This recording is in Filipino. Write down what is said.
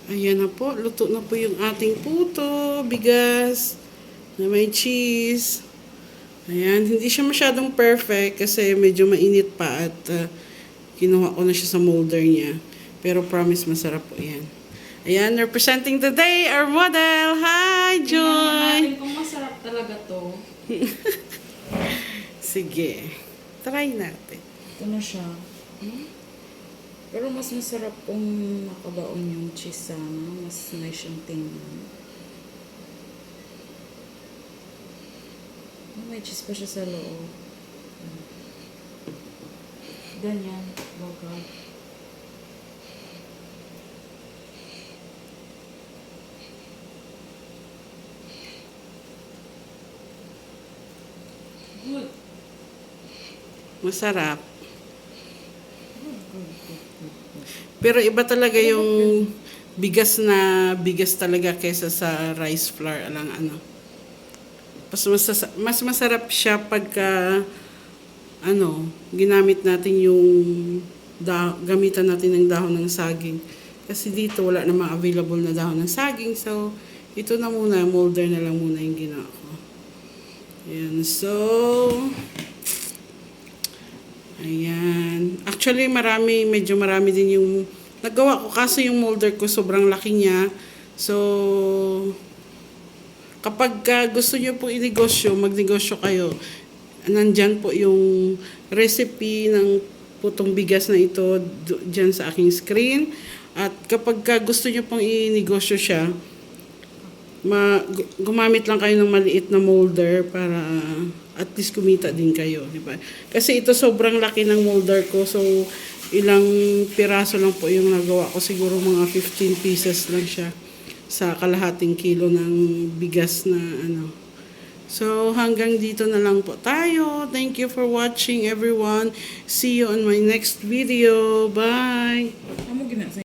Ayan na po, luto na po yung ating puto, bigas, na may cheese. Ayan, hindi siya masyadong perfect kasi medyo mainit pa at kinuha ko na siya sa molder niya. Pero promise masarap po yan. Ayan, representing today our model. Hi, Joy! Tingnan natin kung masarap talaga to. Sige, try natin. Ito na siya. Pero mas masarap kung nakabaon yung cheese sana. Mas nice siyang tingnan. May cheese pa siya sa loob. Ganyan. Bagal. Good. Masarap. Pero iba talaga yung bigas talaga kesa sa rice flour lang ano. Mas masarap siya pagka ginamit natin yung gamitan natin ng dahon ng saging. Kasi dito wala namang available na dahon ng saging. So, ito na muna, molder na lang muna yung ginawa ko. Ayan, so ayan. Actually, medyo marami din yung nagawa ko kasi yung molder ko sobrang laki niya. So, kapag gusto nyo po magnegosyo kayo, nandyan po yung recipe ng putong bigas na ito dyan sa aking screen. At kapag gusto nyo pong inegosyo siya, gumamit lang kayo ng maliit na molder para at least kumita din kayo, di ba? Kasi ito sobrang laki ng molder ko, so ilang piraso lang po yung nagawa ko, siguro mga 15 pieces lang siya sa kalahating kilo ng bigas na ano. So hanggang dito na lang po tayo. Thank you for watching everyone. See you on my next video. Bye!